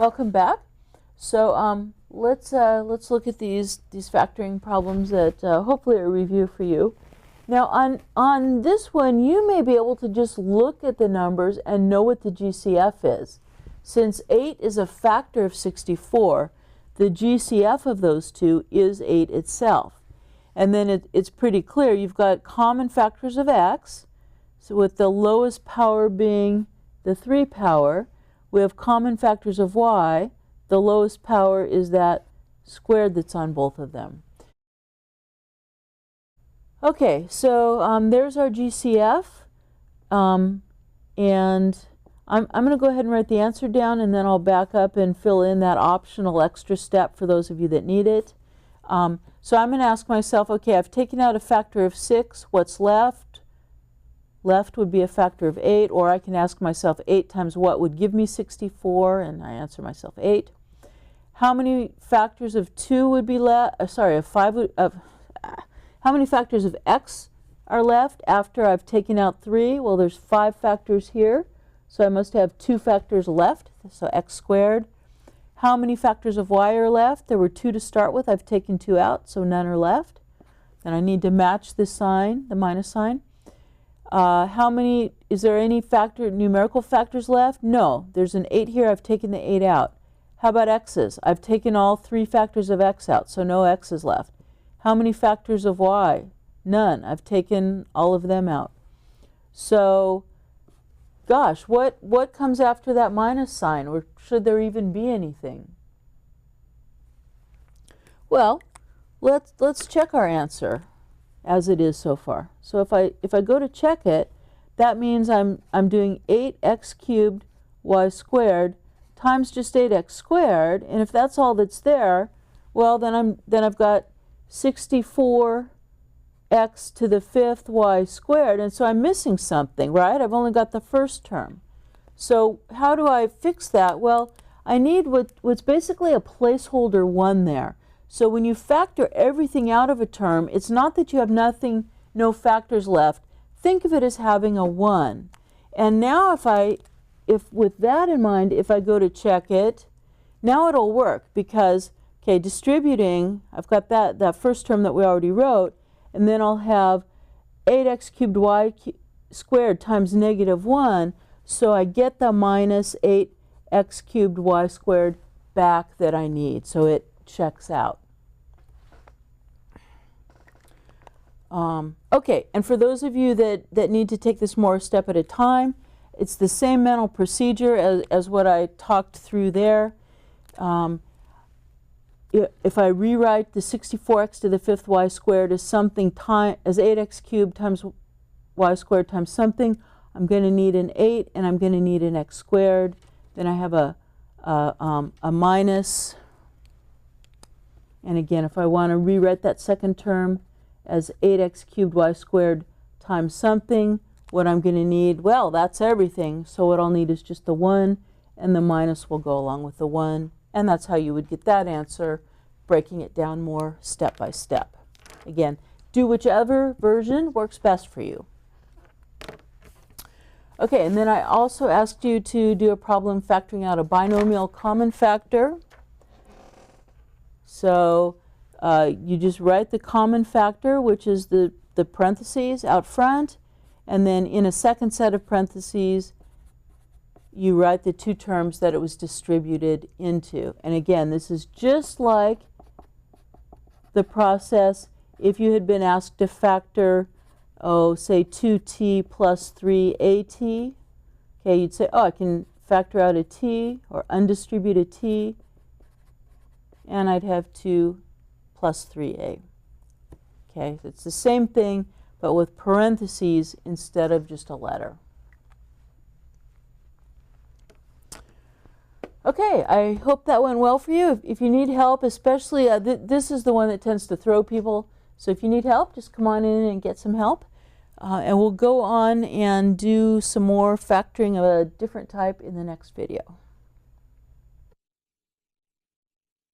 Welcome back. So let's look at these factoring problems that hopefully are a review for you. Now on this one, you may be able to just look at the numbers and know what the GCF is. Since 8 is a factor of 64, the GCF of those two is 8 itself. And then it's pretty clear. You've got common factors of x, so with the lowest power being the 3 power. We have common factors of y. The lowest power is that squared that's on both of them. Okay, so there's our GCF. And I'm going to go ahead and write the answer down, and then I'll back up and fill in that optional extra step for those of you that need it. So I'm going to ask myself, okay, I've taken out a factor of 6. What's left? Left would be a factor of 8, or I can ask myself 8 times what would give me 64, and I answer myself 8. How many factors of 2 would be left? Of 5 would, how many factors of x are left after I've taken out 3? Well, there's 5 factors here, so I must have 2 factors left, so x squared. How many factors of y are left? There were 2 to start with. I've taken 2 out, so none are left. Then I need to match this sign, the minus sign. Is there any numerical factors left? No, there's an 8 here. I've taken the 8 out. How about x's? I've taken all 3 factors of x out, so no x's left. How many factors of y? None. I've taken all of them out. So, gosh, what comes after that minus sign, or should there even be anything? Well, let's check our answer as it is so far. So if I go to check it, that means I'm doing 8x cubed y squared times just 8x squared, and if that's all that's there, well then I've got 64x to the 5th y squared, and so I'm missing something, right? I've only got the first term. So how do I fix that? Well, I need what's basically a placeholder 1 there. So when you factor everything out of a term, it's not that you have no factors left. Think of it as having a 1. And now if with that in mind, if I go to check it, now it'll work because, okay, distributing, I've got that first term that we already wrote, and then I'll have 8x cubed y squared times negative 1, so I get the minus 8x cubed y squared back that I need. So it checks out. Okay, and for those of you that need to take this more a step at a time, it's the same mental procedure as what I talked through there. If I rewrite the 64x to the 5th y squared as something as 8x cubed times y squared times something, I'm going to need an 8 and I'm going to need an x squared. Then I have a minus. And again, if I want to rewrite that second term as 8x cubed y squared times something, what I'm going to need, well, that's everything. So what I'll need is just the 1, and the minus will go along with the 1. And that's how you would get that answer, breaking it down more step by step. Again, do whichever version works best for you. Okay, and then I also asked you to do a problem factoring out a binomial common factor. So you just write the common factor, which is the parentheses out front, and then in a second set of parentheses, you write the 2 terms that it was distributed into. And again, this is just like the process if you had been asked to factor, say 2t plus 3at. Okay, you'd say, I can factor out a t or undistribute a t, and I'd have 2 plus 3a. Okay, so it's the same thing, but with parentheses instead of just a letter. Okay, I hope that went well for you. If you need help, especially, this is the one that tends to throw people. So if you need help, just come on in and get some help. And we'll go on and do some more factoring of a different type in the next video.